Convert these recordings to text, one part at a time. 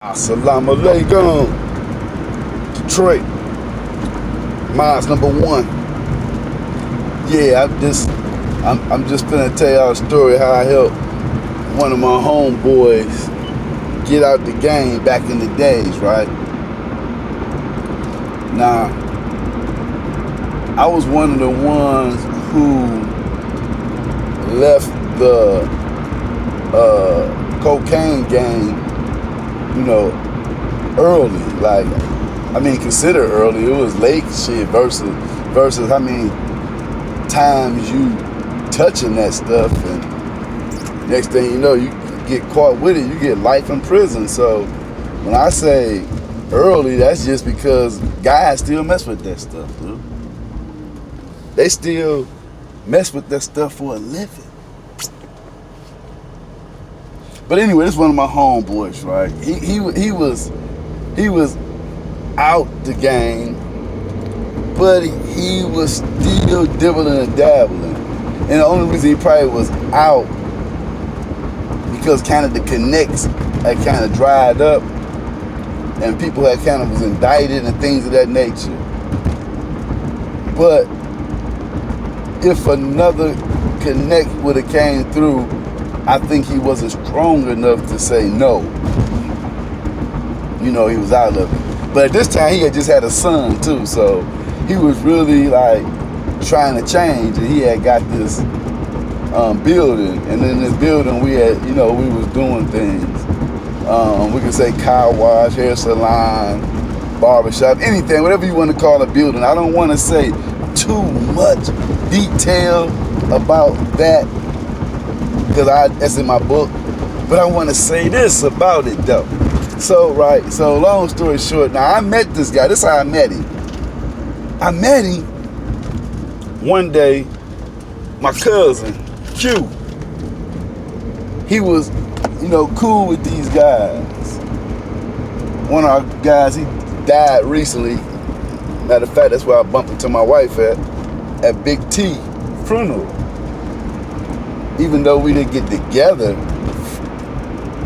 Assalamu alaikum, Detroit, miles #1. Yeah, I'm just gonna tell y'all a story how I helped one of my homeboys get out the game back in the days, right? Now, I was one of the ones who left the cocaine game, early. Like, considered early. It was late shit versus how many times you touching that stuff, and next thing you know, you get caught with it, you get life in prison. So when I say early, that's just because guys still mess with that stuff, dude. They still mess with that stuff for a living. But anyway, this is one of my homeboys, right? He was out the game, but he was still dibbling and dabbling. And the only reason he probably was out because kind of the connects had kind of dried up, and people had kind of was indicted and things of that nature. But if another connect would have came through, I think he wasn't strong enough to say no. He was out of it. But at this time, he had just had a son too, so he was really like trying to change. And he had got this building, and in this building we had, we was doing things. We could say car wash, hair salon, barbershop, anything, whatever you want to call a building. I don't want to say too much detail about that, because that's in my book, but I want to say this about it though. So long story short, now I met this guy. This is how I met him. I met him one day. My cousin Q, he was cool with these guys. One of our guys, he died recently. Matter of fact, that's where I bumped into my wife at Big T funeral. Even though we didn't get together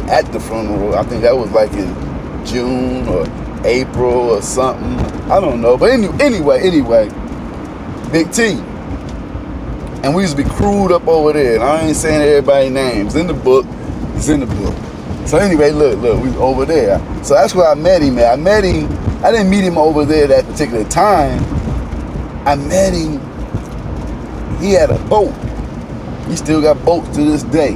at the funeral, I think that was like in June or April or something. I don't know. But anyway, Big T. And we used to be crewed up over there. And I ain't saying everybody's names. It's in the book. So anyway, look, we was over there. So that's where I met him at. I didn't meet him over there that particular time. I met him, he had a boat. He still got boats to this day.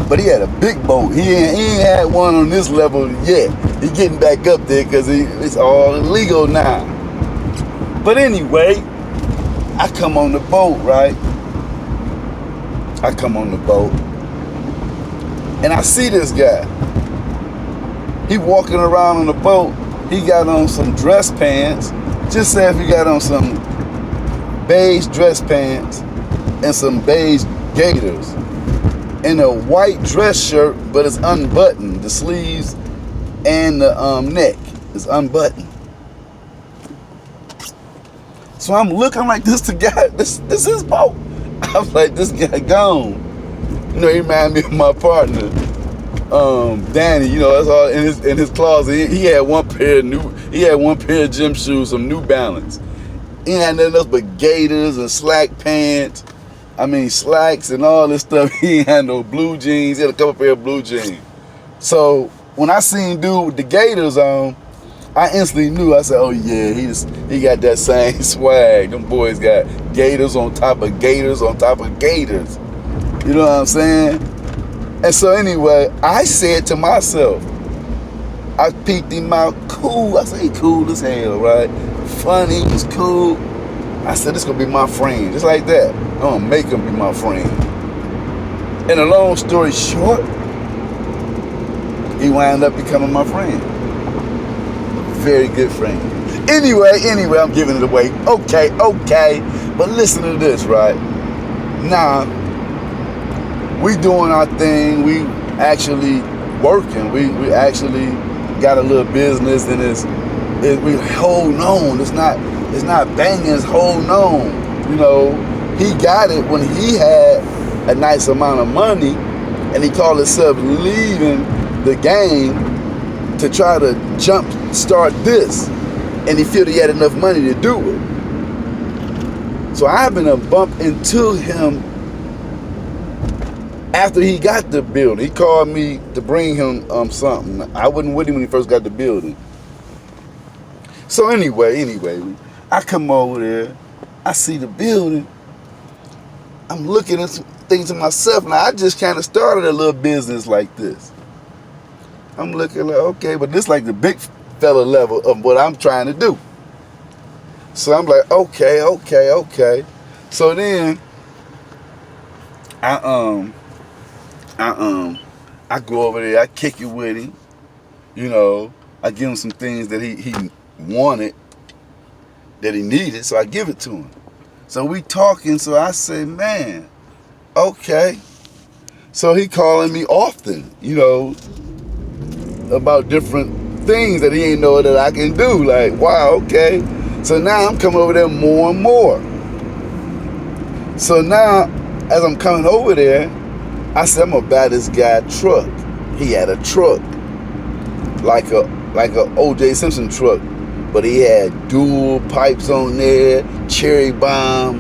But he had a big boat. He ain't had one on this level yet. He getting back up there because it's all illegal now. But anyway, I come on the boat, right? I come on the boat, and I see this guy. He walking around on the boat. He got on some dress pants. Just say if he got on some beige dress pants and some beige gaiters, and a white dress shirt, but it's unbuttoned. The sleeves and the neck is unbuttoned. So I'm looking like this the guy. This is his boat. I was like, this guy gone. He reminded me of my partner, Danny. That's all in his closet. He had one pair of gym shoes, some New Balance. He had nothing else but gaiters and slack pants. Slacks and all this stuff. He ain't had no blue jeans. He had a couple pair of blue jeans. So when I seen dude with the gaiters on, I instantly knew. I said, oh yeah, he got that same swag. Them boys got gators on top of gators on top of gators. You know what I'm saying? And so anyway, I said to myself, I peeked him out, cool. I said, he cool as hell, right? Funny, he's cool. I said, this gonna be my friend, just like that. I'm gonna make him be my friend. And a long story short, he wound up becoming my friend. A very good friend. Anyway, I'm giving it away. Okay. But listen to this, right? Now, we doing our thing. We actually working. We actually got a little business, and we holding on. It's not banging, it's holding on. He got it when he had a nice amount of money, and he called himself leaving the game to try to jump start this, and he felt he had enough money to do it. So I happened to bump into him after he got the building. He called me to bring him something. I wasn't with him when he first got the building. So anyway, I come over there, I see the building, I'm looking at some things to myself. Now I just kind of started a little business like this. I'm looking like, okay, but this like the big fella level of what I'm trying to do. So I'm like, okay. So then I go over there, I kick it with him, you know, I give him some things that he wanted, that he needed, so I give it to him. So we talking, so I say, man, okay. So he calling me often, you know, about different things that he ain't know that I can do. Like, wow, okay. So now I'm coming over there more and more. So now, as I'm coming over there, I said, I'm gonna buy this guy a truck. He had a truck, like a O.J. Simpson truck, but he had dual pipes on there, cherry bomb,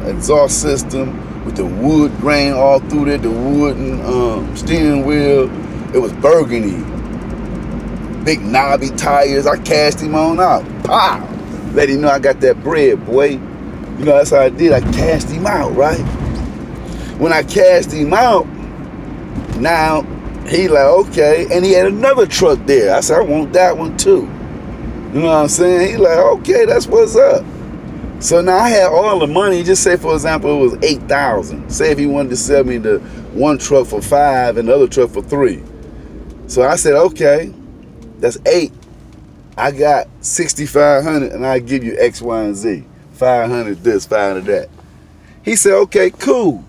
exhaust system with the wood grain all through there, the wooden steering wheel. It was burgundy, big knobby tires. I cashed him on out. Pow! Let him know I got that bread, boy. You know, that's how I did. I cashed him out, right? When I cashed him out, now he like, okay, and he had another truck there. I said, I want that one too. You know what I'm saying? He like, okay, that's what's up. So now I had all the money. Just say, for example, it was $8,000. Say if he wanted to sell me the one truck for $5 and the other truck for $3. So I said, okay, that's $8. I got $6,500, and I give you X, Y, and Z. 500 this, 500 that. He said, okay, cool.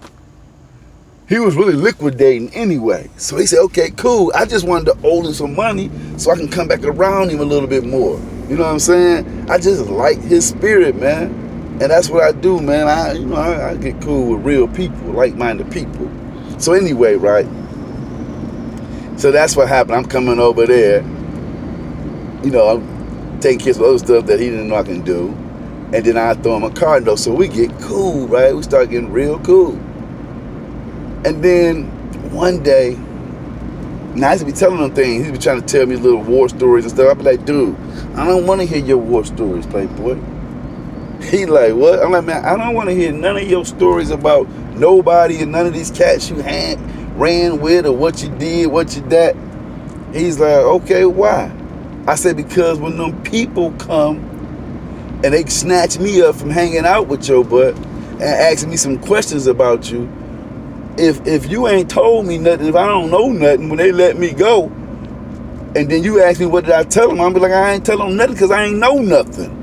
He was really liquidating anyway. So he said, okay, cool. I just wanted to owe him some money so I can come back around him a little bit more. You know what I'm saying? I just like his spirit, man. And that's what I do, man. I get cool with real people, like-minded people. So anyway, right? So that's what happened. I'm coming over there. You know, I'm taking care of other stuff that he didn't know I can do. And then I throw him a card note. So we get cool, right? We start getting real cool. And then one day, now I used to be telling him things. He'd be trying to tell me little war stories and stuff. I'd be like, dude, I don't want to hear your war stories, Playboy. He like, what? I'm like, man, I don't want to hear none of your stories about nobody and none of these cats you ran with or what you did, what you that. He's like, okay, why? I said, because when them people come and they snatch me up from hanging out with your butt and asking me some questions about you, if you ain't told me nothing, if I don't know nothing, when they let me go, and then you ask me what did I tell them, I'm be like, I ain't tell them nothing because I ain't know nothing.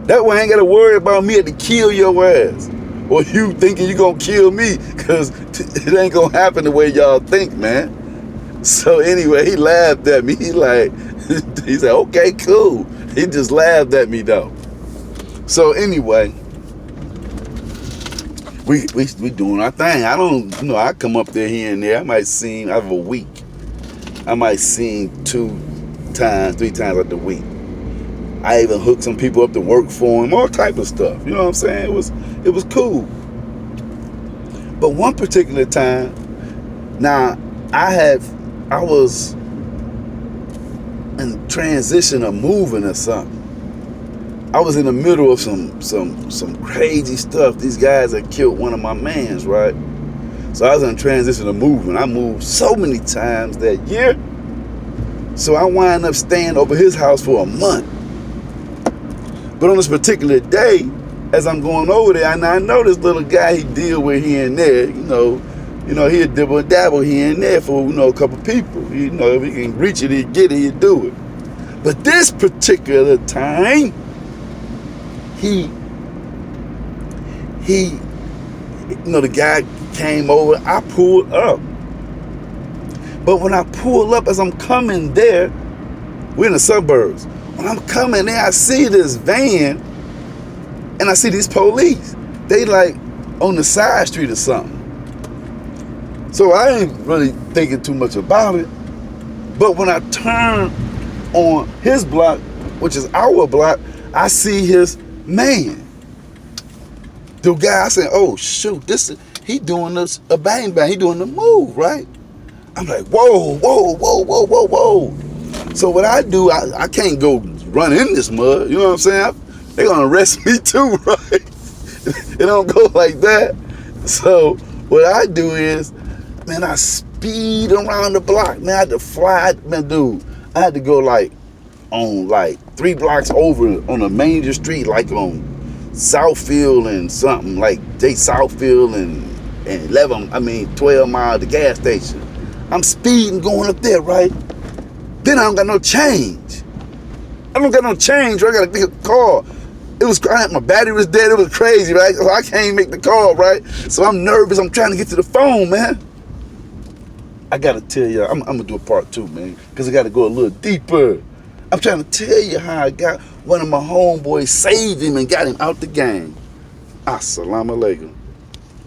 That way I ain't got to worry about me to kill your ass. Or you thinking you going to kill me, because it ain't going to happen the way y'all think, man. So anyway, he laughed at me. He said, okay, cool. He just laughed at me though. So anyway, we doing our thing. I don't, you know, I come up there here and there. I might see him out of a week. I might see him 2 times, 3 times out the week. I even hooked some people up to work for him, all type of stuff. You know what I'm saying? It was cool. But one particular time, now I was in transition of moving or something. I was in the middle of some crazy stuff. These guys had killed one of my mans, right? So I was in transition of moving. I moved so many times that year. So I wind up staying over his house for a month. But on this particular day, as I'm going over there, and I know this little guy he deal with here and there, you know, he'll dibble and dabble here and there for, a couple people. You know, if he can reach it, he'll get it, he'll do it. But this particular time, the guy came over, I pulled up. But when I pull up, as I'm coming there, we're in the suburbs. When I'm coming there, I see this van, and I see these police. They like on the side street or something. So I ain't really thinking too much about it. But when I turn on his block, which is our block, I see his man. The guy, I said, oh shoot, he doing this a bang bang, he doing the move, right? I'm like, whoa, whoa, whoa, whoa, whoa, whoa. So what I do, I can't go run in this mud, you know what I'm saying? They're gonna arrest me too, right? It don't go like that. So what I do is, man, I speed around the block. Man, I had to fly, man, dude. I had to go like on like 3 blocks over on a major street, like on Southfield and something, like Southfield and 12 Mile, the gas station. I'm speeding going up there, right? Then I don't got no change. I don't got no change, right? I gotta get a call. My battery was dead, it was crazy, right? So I can't make the call, right? So I'm nervous, I'm trying to get to the phone, man. I gotta tell you, I'm gonna do a part 2, man, because I gotta go a little deeper. I'm trying to tell you how I got one of my homeboys, saved him and got him out the game. Assalamu alaikum.